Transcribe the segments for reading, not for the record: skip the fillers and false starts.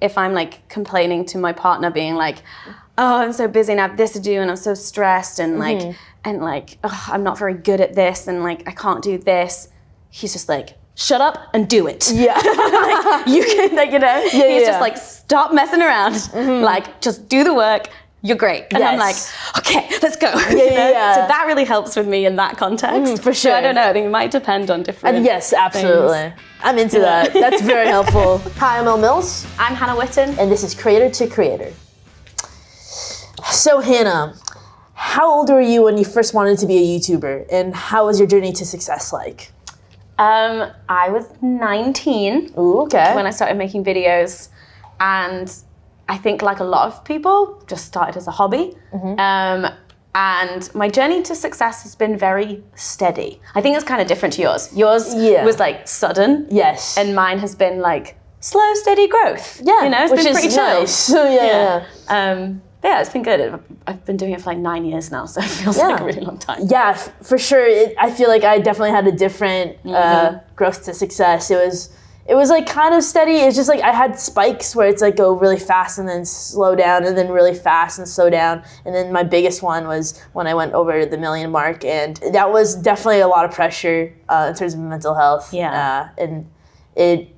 if I'm like complaining to my partner being like, oh, I'm so busy and I have this to do and I'm so stressed and like, oh, I'm not very good at this and like, I can't do this. He's just like, shut up and do it. Yeah. Like, you can, like, you know, he's just like, stop messing around. Like, just do the work. You're great. And I'm like, okay, let's go. Yeah. So that really helps with me in that context. For sure. So I don't know, I think it might depend on different yes, absolutely. things. I'm into that. That's very helpful. Hi, I'm Elle Mills. I'm Hannah Witton. And this is Creator to Creator. So Hannah, how old were you when you first wanted to be a YouTuber? And how was your journey to success like? I was 19 Ooh, okay. when I started making videos. And I think like a lot of people, just started as a hobby. And my journey to success has been very steady. I think it's kind of different to yours. Yours was like sudden. Yes. And mine has been like slow, steady growth. Yeah, you know, it's which been is pretty chill. nice. Yeah. Yeah, it's been good. I've been doing it for like 9 years now, so it feels like a really long time. Yeah, for sure. I feel like I definitely had a different growth to success. It was like kind of steady. It's just like I had spikes where it's like go really fast and then slow down and then really fast and slow down. And then my biggest one was when I went over the 1 million mark, and that was definitely a lot of pressure in terms of mental health. Yeah. And it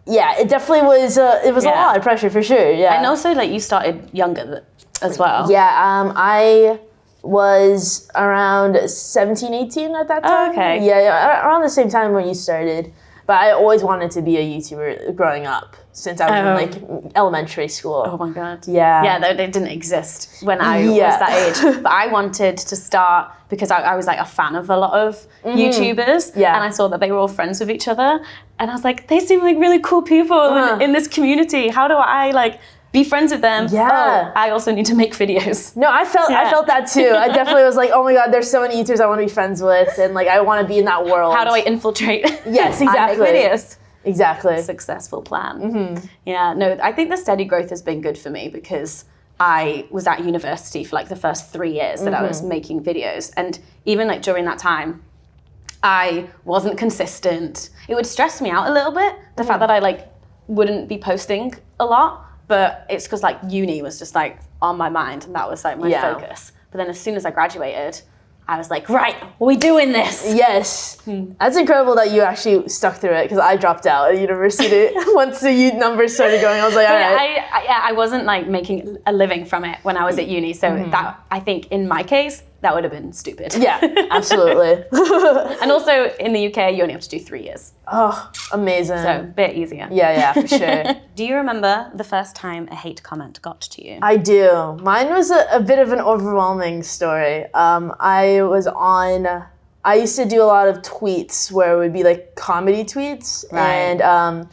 definitely was. It was a lot of pressure for sure. Yeah. And also, like, you started younger as well. Yeah. I was around 17, 18 at that time. Oh, okay. Yeah, around the same time when you started. But I always wanted to be a YouTuber growing up since I was in like elementary school. Oh my God. Yeah. Yeah, they didn't exist when I was that age. But I wanted to start because I was like a fan of a lot of YouTubers. Yeah. And I saw that they were all friends with each other. And I was like, they seem like really cool people in this community. How do I like be friends with them? Yeah. Oh, I also need to make videos. No, I felt that too. I definitely was like, oh my God, there's so many YouTubers I want to be friends with, and like I want to be in that world. How do I infiltrate? Yes, exactly. I make videos. Exactly. Successful plan. Yeah, no, I think the steady growth has been good for me because I was at university for like the first 3 years that I was making videos. And even like during that time, I wasn't consistent. It would stress me out a little bit, the fact that I like wouldn't be posting a lot. But it's because like uni was just like on my mind and that was like my focus. But then as soon as I graduated, I was like, right, we doing this. Yes. That's incredible that you actually stuck through it because I dropped out at university. Once the numbers started going, I was like, all right. I wasn't like making a living from it when I was at uni. So that, I think in my case, that would have been stupid. Yeah, absolutely. And also in the UK, you only have to do 3 years. Oh, amazing. So a bit easier. Yeah, for sure. Do you remember the first time a hate comment got to you? I do. Mine was a bit of an overwhelming story. I used to do a lot of tweets where it would be like comedy tweets. Right. And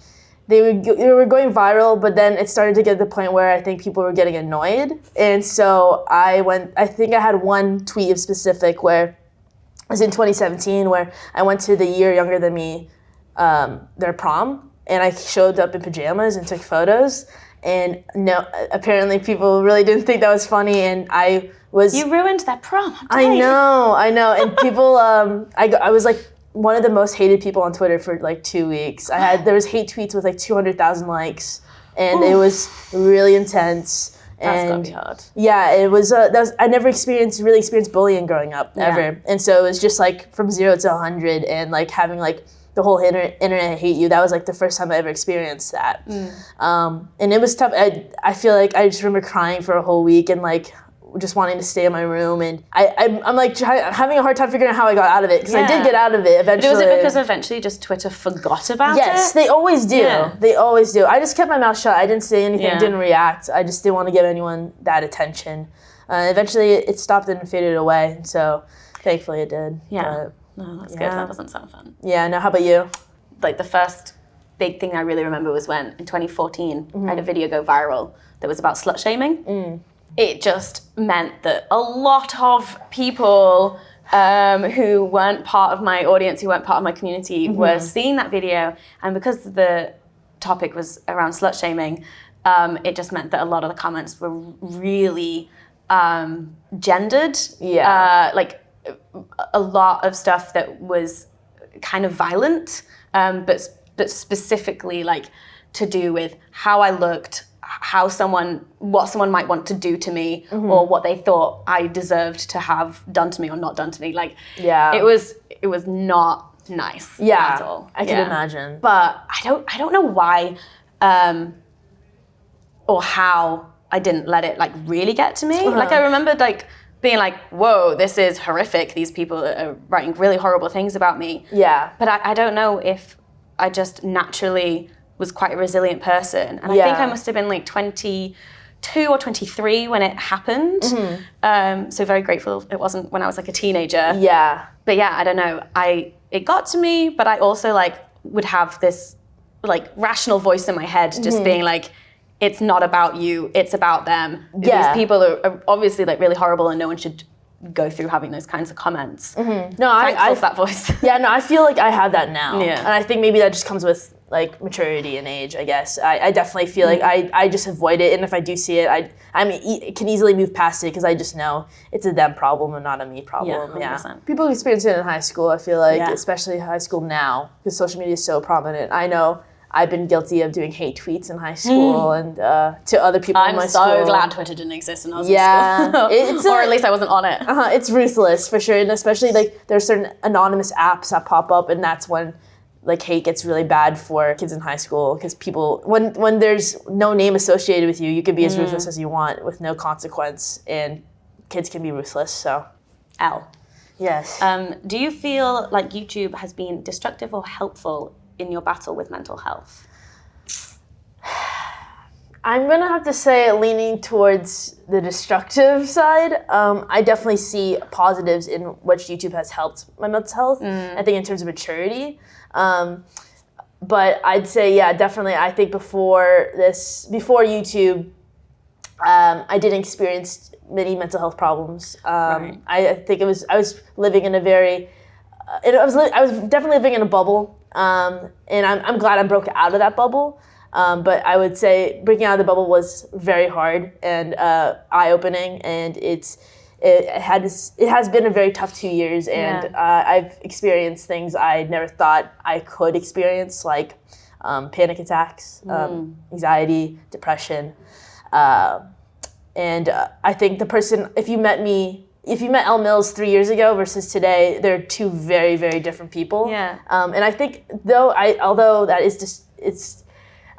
they were going viral, but then it started to get to the point where I think people were getting annoyed. And so I think I had one tweet in specific where it was in 2017 where I went to the year younger than me, their prom, and I showed up in pajamas and took photos. And no, apparently people really didn't think that was funny, and I was... You ruined that prom. I know. And people, I was like one of the most hated people on Twitter for like 2 weeks. There was hate tweets with like 200,000 likes, and it was really intense. That's gotta be hard. Yeah, it was. I never really experienced bullying growing up ever, and so it was just like from 0 to 100, and like having like the whole internet hate you. That was like the first time I ever experienced that, and it was tough. I feel like I just remember crying for a whole week and like just wanting to stay in my room, and I'm like having a hard time figuring out how I got out of it because I did get out of it eventually. Was it because eventually just Twitter forgot about it? Yes, they always do. Yeah. They always do. I just kept my mouth shut. I didn't say anything, didn't react. I just didn't want to give anyone that attention. Eventually it stopped and faded away, so thankfully it did. Yeah. No, that's good. That doesn't sound fun. Yeah, no, how about you? Like the first big thing I really remember was when in 2014 I had a video go viral that was about slut shaming. It just meant that a lot of people who weren't part of my audience, who weren't part of my community, were seeing that video. And because the topic was around slut shaming, it just meant that a lot of the comments were really gendered. Yeah. Like a lot of stuff that was kind of violent, but specifically like to do with how I looked, what someone might want to do to me or what they thought I deserved to have done to me or not done to me. Like, it was not nice at all. I can imagine. But I don't know why or how I didn't let it like really get to me. Like, I remembered like being like, whoa, this is horrific. These people are writing really horrible things about me. Yeah. But I don't know if I just naturally was quite a resilient person. And I think I must have been like 22 or 23 when it happened. So very grateful it wasn't when I was like a teenager. Yeah. But yeah, I don't know. It got to me, but I also like would have this like rational voice in my head just being like, it's not about you, it's about them. Yeah. These people are obviously like really horrible and no one should go through having those kinds of comments. No, Thankful I for that voice. Yeah, no, I feel like I have that now. Yeah. And I think maybe that just comes with like maturity and age, I guess. I definitely feel like I just avoid it, and if I do see it, I can easily move past it because I just know it's a them problem and not a me problem. Yeah, 100%. People experience it in high school, I feel like, Yeah. especially high school now, because social media is so prominent. I know I've been guilty of doing hate tweets in high school and to other people in my school. I'm so glad Twitter didn't exist when I was in it's school. Or at least I wasn't on it. It's ruthless for sure, and especially like there's certain anonymous apps that pop up, and that's when like hate gets really bad for kids in high school because people when there's no name associated with you, you can be as ruthless as you want with no consequence, and kids can be ruthless. So, Elle. Yes. Do you feel like YouTube has been destructive or helpful in your battle with mental health? I'm gonna have to say leaning towards the destructive side. I definitely see positives in which YouTube has helped my mental health. I think in terms of maturity. But I'd say, yeah, definitely. I think before YouTube, I didn't experience many mental health problems. Right. I think I was living in a very, I was definitely living in a bubble. And I'm glad I broke out of that bubble. But I would say breaking out of the bubble was very hard and eye-opening, and it has been a very tough 2 years, and I've experienced things I never thought I could experience, like panic attacks, anxiety, depression, and I think if you met Elle Mills 3 years ago versus today, they're two very, very different people. Yeah. And I think although that is just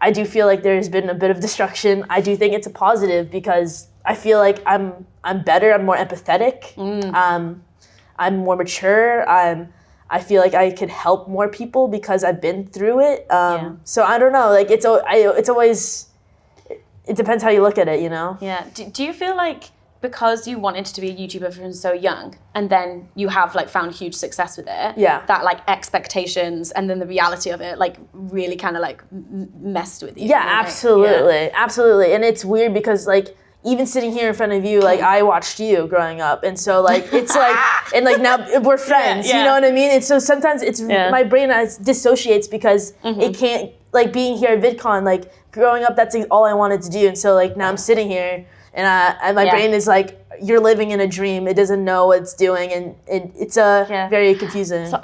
I do feel like there's been a bit of destruction. I do think it's a positive because I feel like I'm better. I'm more empathetic. I'm more mature. I feel like I could help more people because I've been through it. So I don't know. Like it's always. It depends how you look at it, you know? Yeah. Do you feel like because you wanted to be a YouTuber from so young and then you have like found huge success with it, that like expectations and then the reality of it like really kind of like messed with you? Yeah, absolutely. Absolutely. And it's weird because like even sitting here in front of you, like I watched you growing up. And so like, it's like, and like now we're friends, you know what I mean? And so sometimes my brain dissociates because it can't, like being here at VidCon, like growing up, that's all I wanted to do. And so like now I'm sitting here and my brain is like, you're living in a dream. It doesn't know what it's doing, and it's very confusing. So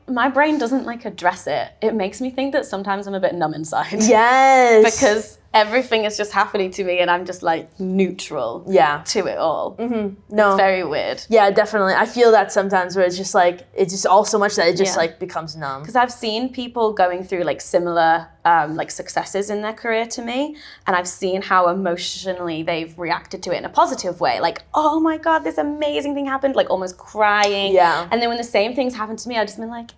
my brain doesn't like address it. It makes me think that sometimes I'm a bit numb inside. Yes. Because everything is just happening to me and I'm just like neutral to it all. No. It's very weird. Yeah, definitely. I feel that sometimes where it's just like, it's just all so much that it just like becomes numb. Because I've seen people going through like similar like successes in their career to me, and I've seen how emotionally they've reacted to it in a positive way. Like, oh my God, this amazing thing happened, like almost crying. Yeah. And then when the same things happen to me, I've just been like,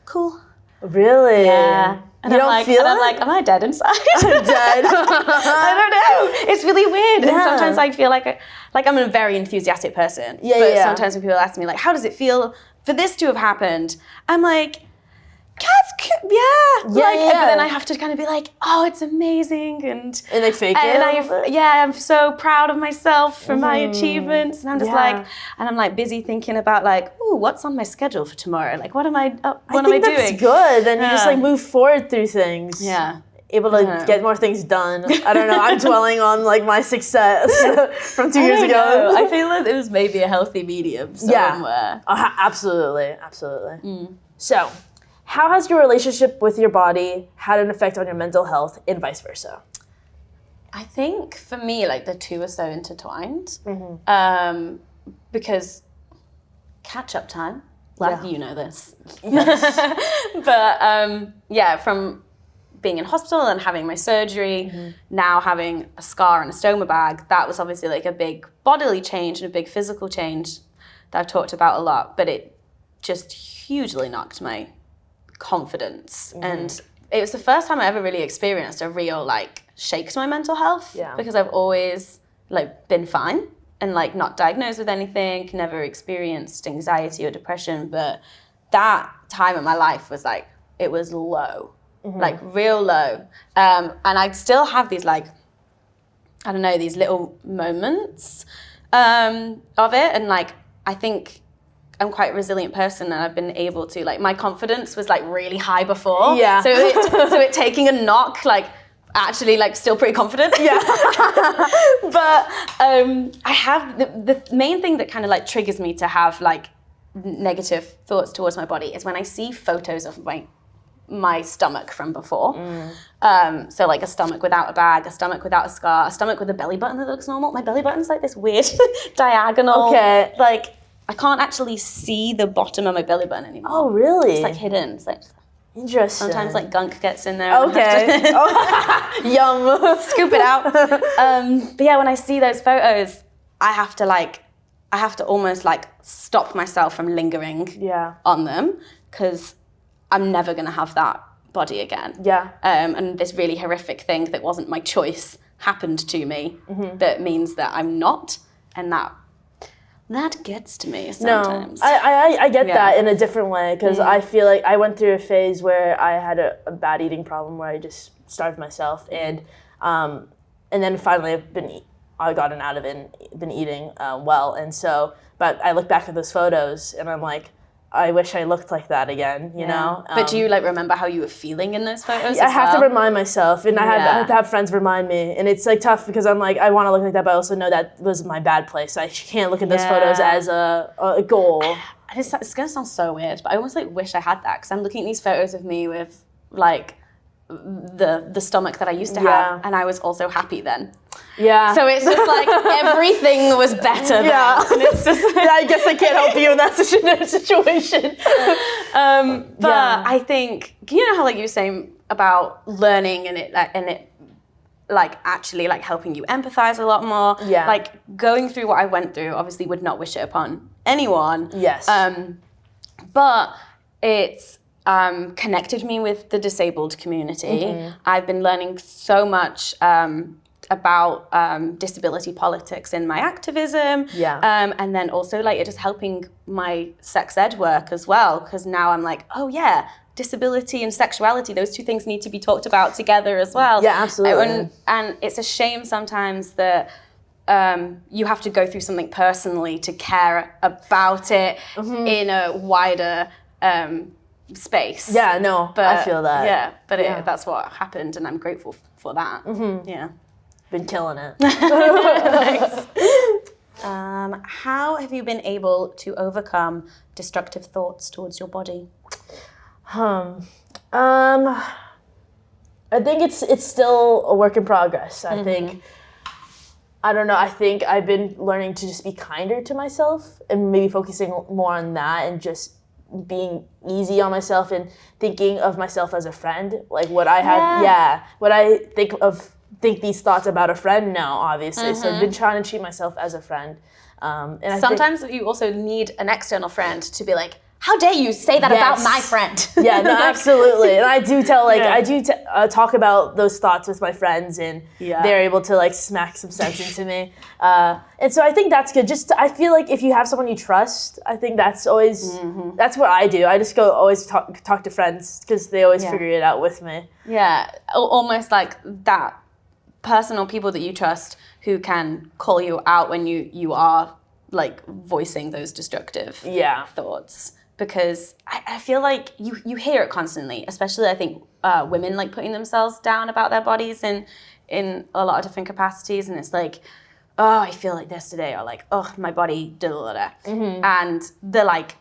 cool. Really? Yeah. And you don't feel it? I'm like, am I dead inside? I'm dead. I don't know. It's really weird. And sometimes I feel like I'm a very enthusiastic person. But sometimes when people ask me like, how does it feel for this to have happened? I'm like, but then I have to kind of be like, oh, it's amazing, and like fake it. I'm so proud of myself for my achievements, and I'm just like, and I'm like busy thinking about like, ooh, what's on my schedule for tomorrow? Like, what am I doing? That's good, and you just like move forward through things. Yeah. Able to get more things done. I don't know. I'm dwelling on like my success from 2 years ago. I feel like it was maybe a healthy medium somewhere. Absolutely. So, how has your relationship with your body had an effect on your mental health and vice versa? I think for me, like the two are so intertwined because catch-up time. Like, you know this. Yes. But from being in hospital and having my surgery, now having a scar and a stoma bag, that was obviously like a big bodily change and a big physical change that I've talked about a lot, but it just hugely knocked my confidence. And it was the first time I ever really experienced a real like shake to my mental health because I've always like been fine and like not diagnosed with anything, never experienced anxiety or depression, but that time in my life was like, it was low, like real low. And I still have these like, I don't know, these little moments of it. And like, I think I'm quite a resilient person and I've been able to, like, my confidence was like really high before. Yeah. So it taking a knock, like, actually like still pretty confident. Yeah. But I have the main thing that kind of like triggers me to have like negative thoughts towards my body is when I see photos of my stomach from before. So like a stomach without a bag, a stomach without a scar, a stomach with a belly button that looks normal. My belly button's like this weird diagonal. Okay. Like I can't actually see the bottom of my belly button anymore. Oh, really? It's like hidden. It's like interesting. Sometimes like gunk gets in there. Okay. Yum. Scoop it out. But yeah, when I see those photos, I have to almost like stop myself from lingering on them because I'm never going to have that body again. Yeah. And this really horrific thing that wasn't my choice happened to me that means that I'm not, and that gets to me sometimes. No, I get that in a different way because I feel like I went through a phase where I had a bad eating problem where I just starved myself and then finally I've gotten out of it and been eating well, and so but I look back at those photos and I'm like, I wish I looked like that again, you know? But do you like remember how you were feeling in those photos I have to remind myself, and I had to have friends remind me, and it's like tough because I'm like, I want to look like that, but I also know that was my bad place. I can't look at those photos as a goal. It's gonna sound so weird, but I almost like wish I had that because I'm looking at these photos of me with like the stomach that I used to have, and I was also happy then. Yeah. So it's just like everything was better then. And it's just I guess I can't help you in that situation. But I think, you know how like you were saying about learning and it like actually like helping you empathize a lot more. Yeah. Like going through what I went through, obviously would not wish it upon anyone. Yes. But it's connected me with the disabled community. I've been learning so much about disability politics in my activism. And then also like it is helping my sex ed work as well, because now I'm like, oh yeah, disability and sexuality, those two things need to be talked about together as well. Yeah, absolutely. And it's a shame sometimes that you have to go through something personally to care about it in a wider space. Yeah, no, but I feel that. Yeah, but that's what happened, and I'm grateful for that. Yeah. Been killing it. Thanks. How have you been able to overcome destructive thoughts towards your body? I think it's still a work in progress. I think, I don't know, I think I've been learning to just be kinder to myself and maybe focusing more on that and just being easy on myself and thinking of myself as a friend. Like what I had, what I think these thoughts about a friend now, obviously. So I've been trying to treat myself as a friend. And sometimes you also need an external friend to be like, how dare you say that about my friend? Yeah, no, absolutely. And I do tell, talk about those thoughts with my friends, and they're able to like smack some sense into me. And so I think that's good. I feel like if you have someone you trust, I think that's always, that's what I do. I just go always talk to friends because they always figure it out with me. Yeah, almost like that person or people that you trust who can call you out when you are like voicing those destructive thoughts. Because I feel like you hear it constantly, especially I think women like putting themselves down about their bodies in a lot of different capacities, and it's like, oh, I feel like this today, or like, oh, my body, da da da. And the like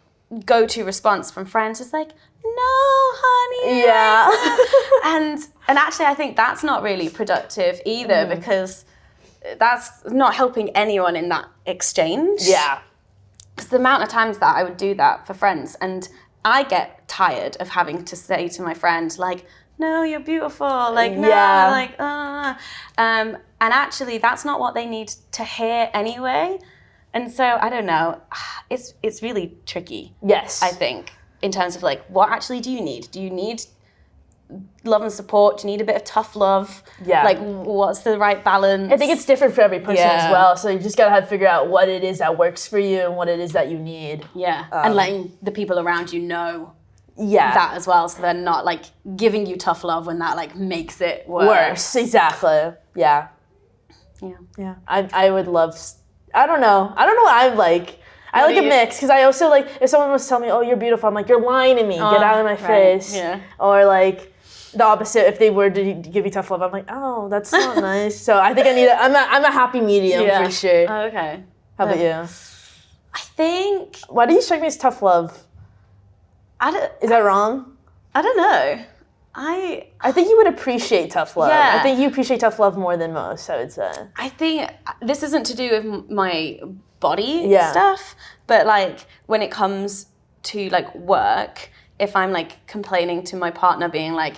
go-to response from friends is like, no, honey. Yeah. And actually, I think that's not really productive either because that's not helping anyone in that exchange. Yeah. Because the amount of times that I would do that for friends, and I get tired of having to say to my friend, like, no, you're beautiful, like, no, like, and actually, that's not what they need to hear anyway. And so, I don't know, it's really tricky. Yes. I think, in terms of like, what actually do you need? Do you need love and support? Do you need a bit of tough love? Yeah. Like, what's the right balance? I think it's different for every person as well. So you just gotta have to figure out what it is that works for you and what it is that you need. Yeah. And letting the people around you know Yeah. that as well, so they're not like giving you tough love when that like makes it worse. Exactly. Yeah. Yeah. Yeah. I would love. I don't know what I'm like. I like a mix because I also like if someone was telling me, "Oh, you're beautiful," I'm like, "You're lying to me. Get out of my face." Yeah. Or like the opposite, if they were to give you tough love, I'm like, "Oh, that's not nice." So I think I need. I'm a happy medium for sure. Oh, okay. How about you? I think. Why do you strike me as tough love? Is that wrong? I don't know. I think you would appreciate tough love. Yeah. I think you appreciate tough love more than most, I would say. I think this isn't to do with my body Yeah. stuff, but like when it comes to like work, if I'm like complaining to my partner being like,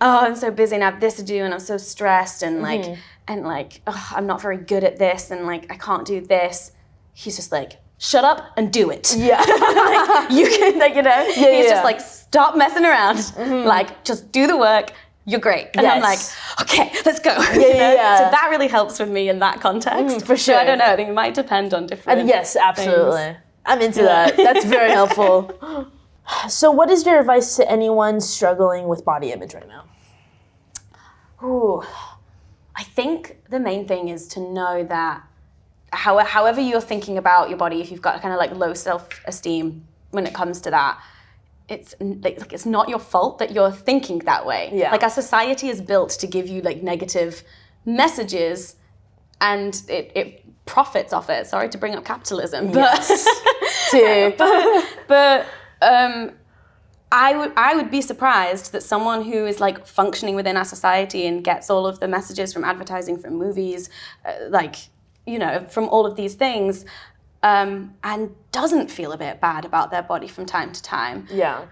oh, I'm so busy and I have this to do and I'm so stressed and like, oh, I'm not very good at this and like, I can't do this. He's just like, shut up and do it. Yeah. Like, you can, like, you know, he's just like, stop messing around. Like, just do the work. You're great. And I'm like, okay, let's go. Yeah. So that really helps with me in that context. For sure. So I don't know. I think it might depend on different Yes, absolutely. things. I'm into that. That's very helpful. So what is your advice to anyone struggling with body image right now? Ooh, I think the main thing is to know that however you're thinking about your body, if you've got kind of like low self-esteem when it comes to that, it's like it's not your fault that you're thinking that way. Yeah. Like our society is built to give you like negative messages, and it profits off it. Sorry to bring up capitalism, but but I would be surprised that someone who is like functioning within our society and gets all of the messages from advertising, from movies, like, you know, from all of these things, and doesn't feel a bit bad about their body from time to time. Yeah.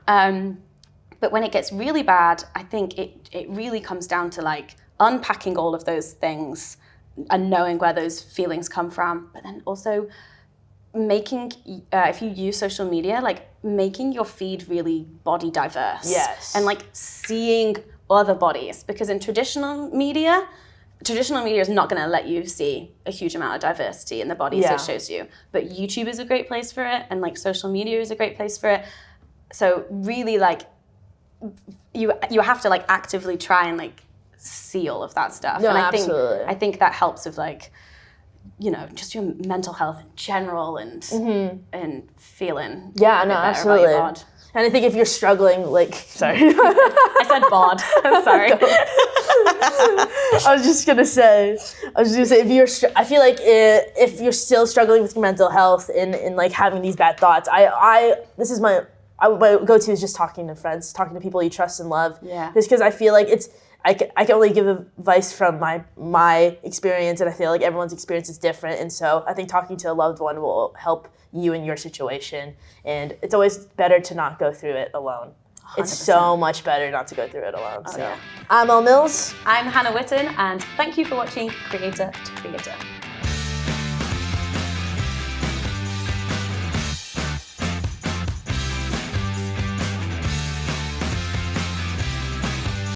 But when it gets really bad, I think it really comes down to like unpacking all of those things and knowing where those feelings come from, but then also making, if you use social media, like making your feed really body diverse. Yes. And like seeing other bodies, because in traditional media is not going to let you see a huge amount of diversity in the bodies it shows you. But YouTube is a great place for it, and like social media is a great place for it. So really, like, you have to like actively try and like see all of that stuff. No, and absolutely. I think that helps with like, you know, just your mental health in general and feeling Yeah, no, better absolutely. about your bod. And I think if you're struggling, like, sorry. I said bod. Sorry. I was just gonna say, if you're, I feel like if you're still struggling with your mental health and like having these bad thoughts, this is my go-to is just talking to friends, talking to people you trust and love. Yeah. Just because I feel like I can only give advice from my experience, and I feel like everyone's experience is different, and so I think talking to a loved one will help you in your situation, and it's always better to not go through it alone. 100%. It's so much better not to go through it alone. So yeah. I'm Elle Mills. I'm Hannah Witton, and thank you for watching Creator to Creator.